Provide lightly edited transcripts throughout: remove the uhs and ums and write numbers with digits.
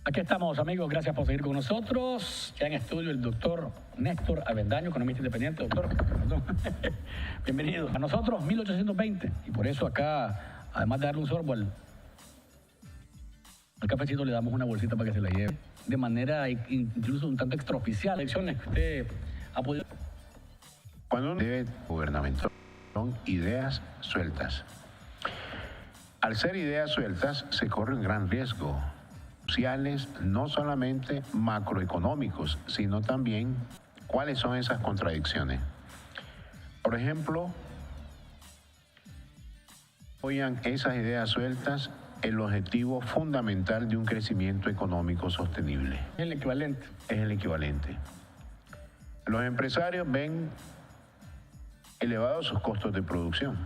Aquí estamos, amigos. Gracias por seguir con nosotros. Ya en estudio el doctor Néstor Avendaño, economista independiente. Doctor, perdón. Bienvenido. A nosotros, 1820. Y por eso acá, además de darle un sorbo al cafecito, le damos una bolsita para que se la lleve. De manera incluso un tanto extraoficial. Elecciones que usted ha podido... Cuando debe gubernamental son ideas sueltas. Al ser ideas sueltas, se corre un gran riesgo. Sociales, no solamente macroeconómicos, sino también cuáles son esas contradicciones. Por ejemplo, apoyan esas ideas sueltas el objetivo fundamental de un crecimiento económico sostenible. Es el equivalente. Es el equivalente. Los empresarios ven elevados sus costos de producción.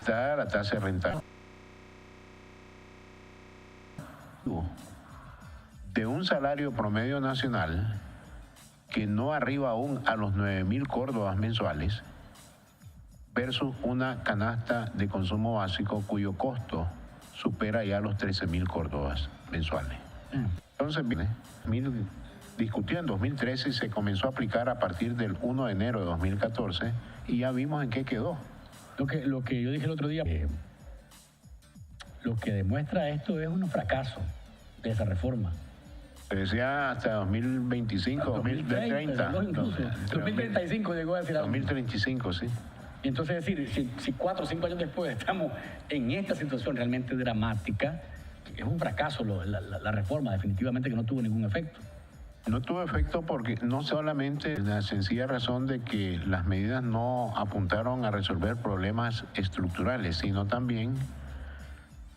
Está la tasa de rentabilidad de un salario promedio nacional que no arriba aún a los 9.000 córdobas mensuales versus una canasta de consumo básico cuyo costo supera ya los 13.000 córdobas mensuales. Entonces, discutió en 2013 y se comenzó a aplicar a partir del 1 de enero de 2014 y ya vimos en qué quedó. Lo que yo dije el otro día, lo que demuestra esto es un fracaso de esa reforma. Se decía hasta 2025, 2030. No, incluso. 2035 llegó a decir algo. 2035, sí. Y entonces, es decir, si 4 o 5 años después estamos en esta situación realmente dramática, es un fracaso la reforma, definitivamente que no tuvo ningún efecto. No tuvo efecto porque no solamente la sencilla razón de que las medidas no apuntaron a resolver problemas estructurales, sino también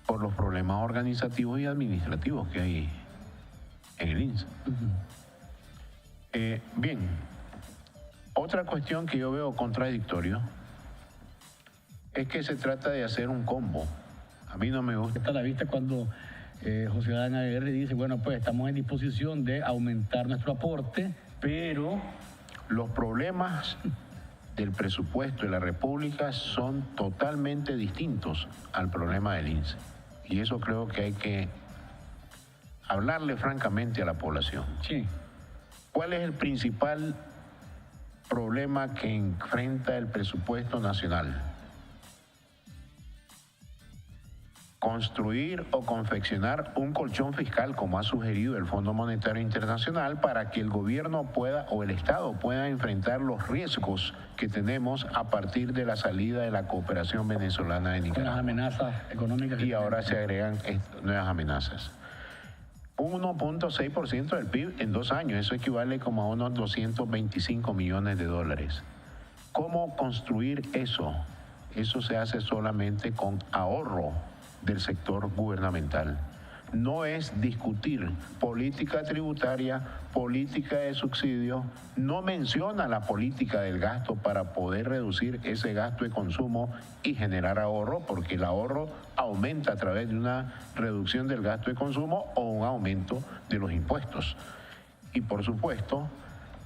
por los problemas organizativos y administrativos que hay en el INSS. Bien, otra cuestión que yo veo contradictorio es que se trata de hacer un combo. A mí no me gusta. Está a la vista cuando José Adán Aguirre dice, bueno, pues estamos en disposición de aumentar nuestro aporte, pero... Los problemas del presupuesto de la República son totalmente distintos al problema del INSS. Y eso creo que hay que hablarle francamente a la población. Sí. ¿Cuál es el principal problema que enfrenta el presupuesto nacional? Construir o confeccionar un colchón fiscal, como ha sugerido el Fondo Monetario Internacional, para que el gobierno pueda o el Estado pueda enfrentar los riesgos que tenemos a partir de la salida de la cooperación venezolana de Nicaragua. Las amenazas económicas. Y ahora se agregan nuevas amenazas. 1.6% del PIB en 2 años, eso equivale como a unos 225 millones de dólares. ¿Cómo construir eso? Eso se hace solamente con ahorro del sector gubernamental. No es discutir política tributaria, política de subsidio, no menciona la política del gasto para poder reducir ese gasto de consumo y generar ahorro, porque el ahorro aumenta a través de una reducción del gasto de consumo o un aumento de los impuestos. Y por supuesto,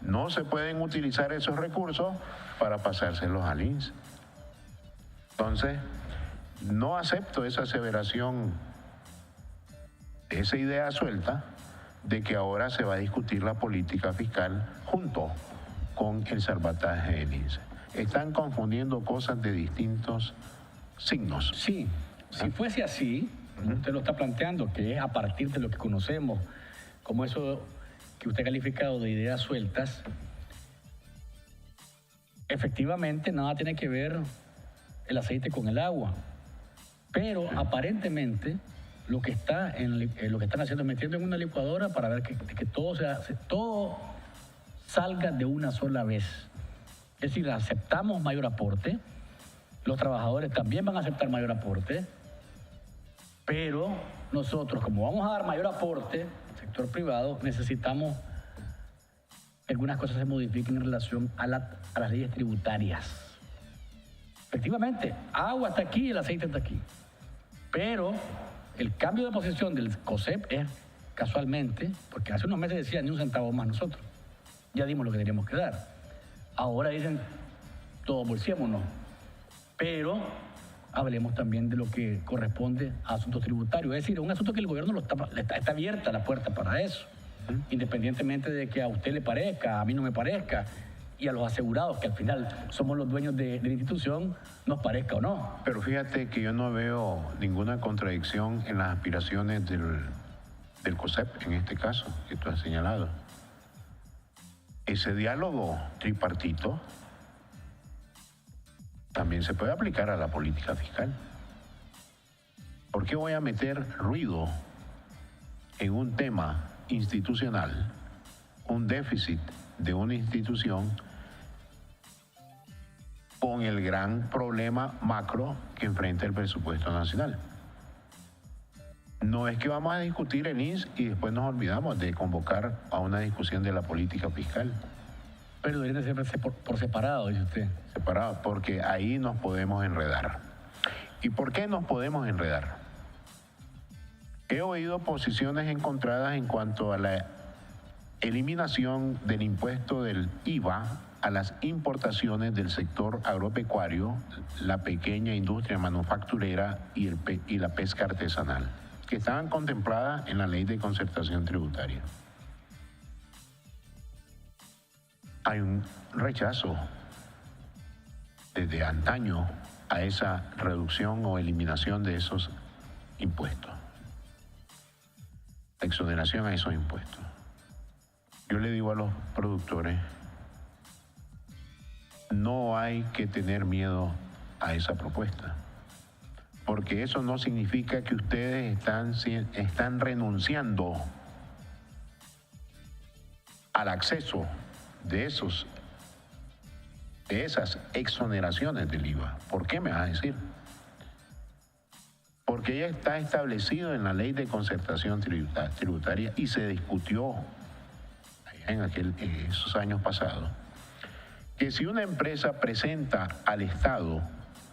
no se pueden utilizar esos recursos para pasárselos al INSS. Entonces, no acepto esa aseveración, esa idea suelta de que ahora se va a discutir la política fiscal junto con el salvataje del INSS. Están confundiendo cosas de distintos signos. Sí, si fuese así, usted lo está planteando, que es a partir de lo que conocemos, como eso que usted ha calificado de ideas sueltas, efectivamente nada tiene que ver el aceite con el agua. Pero aparentemente lo que están haciendo es metiendo en una licuadora para ver que todo salga de una sola vez. Es decir, aceptamos mayor aporte, los trabajadores también van a aceptar mayor aporte, pero nosotros, como vamos a dar mayor aporte al sector privado, necesitamos que algunas cosas se modifiquen en relación a las leyes tributarias. Efectivamente, agua está aquí, el aceite está aquí. Pero el cambio de posición del COSEP es casualmente, porque hace unos meses decían ni un centavo más nosotros. Ya dimos lo que teníamos que dar. Ahora dicen, todos bolsiémonos. Pero hablemos también de lo que corresponde a asuntos tributarios. Es decir, un asunto que el gobierno está abierta la puerta para eso, independientemente de que a usted le parezca, a mí no me parezca, y a los asegurados, que al final somos los dueños de la institución, nos parezca o no. Pero fíjate que yo no veo ninguna contradicción en las aspiraciones del COSEP, en este caso, que tú has señalado. Ese diálogo tripartito también se puede aplicar a la política fiscal. ¿Por qué voy a meter ruido en un tema institucional, un déficit de una institución, con el gran problema macro que enfrenta el presupuesto nacional? No es que vamos a discutir el INS y después nos olvidamos de convocar a una discusión de la política fiscal. Pero deberían de ser por separado, dice usted. Separado, porque ahí nos podemos enredar. ¿Y por qué nos podemos enredar? He oído posiciones encontradas en cuanto a la eliminación del impuesto del IVA a las importaciones del sector agropecuario, la pequeña industria manufacturera y la pesca artesanal, que estaban contempladas en la Ley de Concertación Tributaria. Hay un rechazo desde antaño a esa reducción o eliminación de esos impuestos, exoneración a esos impuestos. Yo le digo a los productores, no hay que tener miedo a esa propuesta, porque eso no significa que ustedes están renunciando al acceso de esas exoneraciones del IVA. ¿Por qué me vas a decir? Porque ya está establecido en la Ley de Concertación Tributaria y se discutió en esos años pasados, que si una empresa presenta al Estado,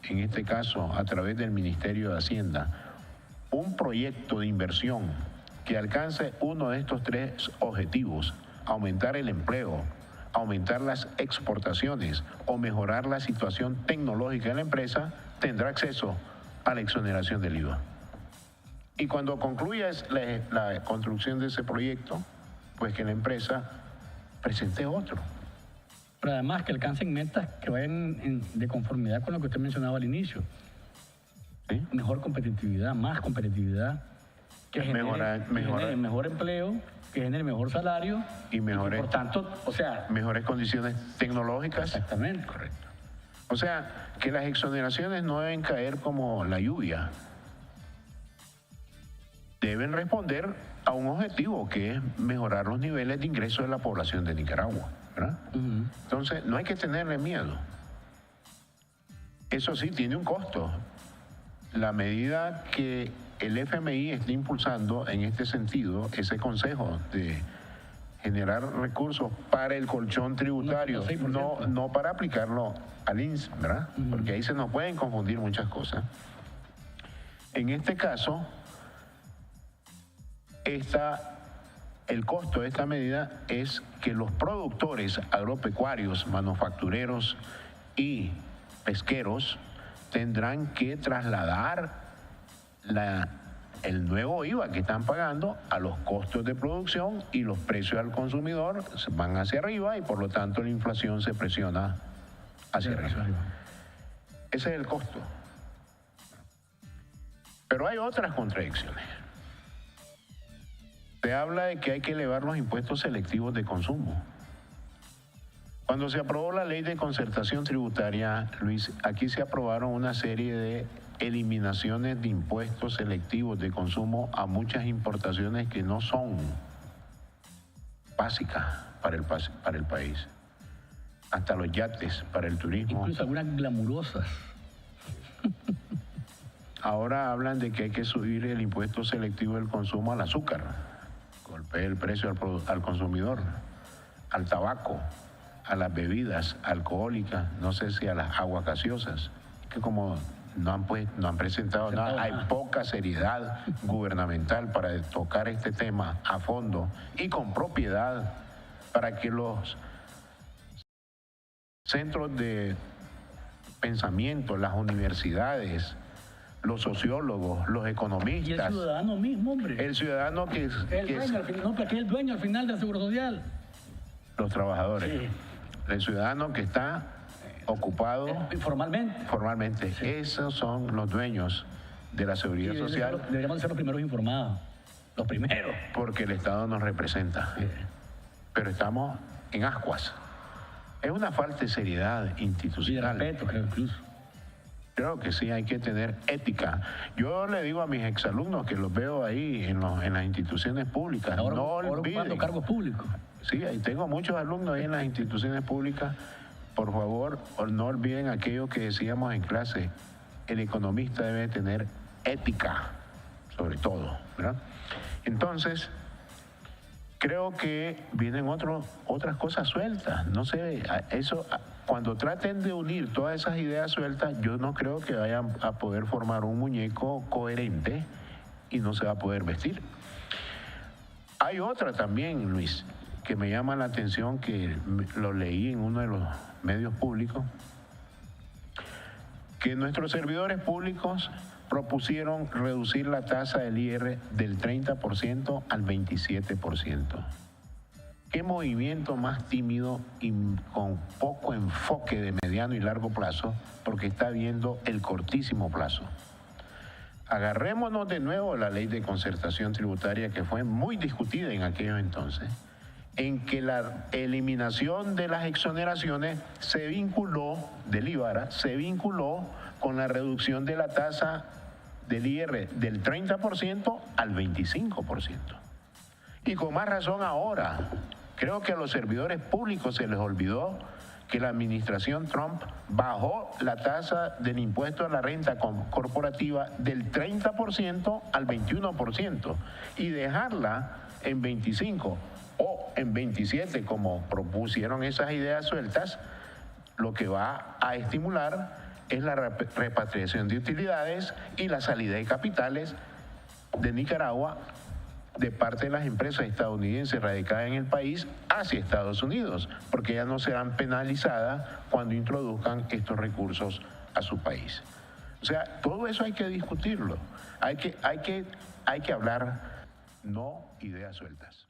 en este caso a través del Ministerio de Hacienda, un proyecto de inversión que alcance uno de estos tres objetivos: aumentar el empleo, aumentar las exportaciones o mejorar la situación tecnológica de la empresa, tendrá acceso a la exoneración del IVA. Y cuando concluya la construcción de ese proyecto, pues que la empresa presente otro. Pero además que alcancen metas que vayan de conformidad con lo que usted mencionaba al inicio. ¿Sí? Mejor competitividad, más competitividad, que genere mejor empleo, que genere mejor salario y mejores, por tanto, o sea, mejores condiciones tecnológicas. Exactamente. Correcto. O sea, que las exoneraciones no deben caer como la lluvia. Deben responder a un objetivo, que es mejorar los niveles de ingresos de la población de Nicaragua, ¿verdad? Entonces, no hay que tenerle miedo. Eso sí, tiene un costo. La medida que el FMI está impulsando en este sentido, ese consejo de generar recursos para el colchón tributario, no para aplicarlo al INS, ¿verdad? Porque ahí se nos pueden confundir muchas cosas. En este caso, el costo de esta medida es que los productores agropecuarios, manufactureros y pesqueros tendrán que trasladar el nuevo IVA que están pagando a los costos de producción, y los precios al consumidor van hacia arriba y por lo tanto la inflación se presiona hacia arriba. Ese es el costo. Pero hay otras contradicciones. Se habla de que hay que elevar los impuestos selectivos de consumo. Cuando se aprobó la Ley de Concertación Tributaria, Luis, aquí se aprobaron una serie de eliminaciones de impuestos selectivos de consumo a muchas importaciones que no son básicas para el país. Hasta los yates para el turismo. Incluso algunas glamurosas. Ahora hablan de que hay que subir el impuesto selectivo del consumo al azúcar, golpea el precio al consumidor, al tabaco, a las bebidas alcohólicas, no sé si a las aguas gaseosas, que como no han presentado nada, hay poca seriedad gubernamental para tocar este tema a fondo y con propiedad, para que los centros de pensamiento, las universidades, los sociólogos, los Y el economistas, ciudadano mismo, hombre. el ciudadano que es El dueño al final de la Seguridad Social. los trabajadores, Sí. el ciudadano que está ocupado Informalmente. formalmente. Sí. Esos son los dueños de la seguridad social Deberíamos ser los primeros informados. Los primeros. porque el Estado nos representa. Pero estamos en ascuas. Es una falta de seriedad Y de institucional. respeto, creo, incluso. Creo que sí, hay que tener ética. Yo le digo a mis exalumnos que los veo ahí en las instituciones públicas, Ahora, no ahora ocupando olviden. cargos públicos. Sí, ahí tengo muchos alumnos ahí en las instituciones públicas. Por favor, no olviden aquello que decíamos en clase. El economista debe tener ética, sobre todo, ¿verdad? Entonces, creo que vienen otras cosas sueltas. No sé, cuando traten de unir todas esas ideas sueltas, yo no creo que vayan a poder formar un muñeco coherente y no se va a poder vestir. Hay otra también, Luis, que me llama la atención, que lo leí en uno de los medios públicos, que nuestros servidores públicos propusieron reducir la tasa del IR del 30% al 27%. ¿Qué movimiento más tímido y con poco enfoque de mediano y largo plazo? Porque está viendo el cortísimo plazo. Agarrémonos de nuevo la ley de concertación tributaria, que fue muy discutida en aquellos entonces, en que la eliminación de las exoneraciones se vinculó, del IVARA, se vinculó con la reducción de la tasa del IR del 30% al 25%. Y con más razón ahora. Creo que a los servidores públicos se les olvidó que la administración Trump bajó la tasa del impuesto a la renta corporativa del 30% al 21% y dejarla en 25% o en 27%, como propusieron esas ideas sueltas. Lo que va a estimular es la repatriación de utilidades y la salida de capitales de Nicaragua de parte de las empresas estadounidenses radicadas en el país hacia Estados Unidos, porque ya no serán penalizadas cuando introduzcan estos recursos a su país. O sea, todo eso hay que discutirlo, hay que hablar, no ideas sueltas.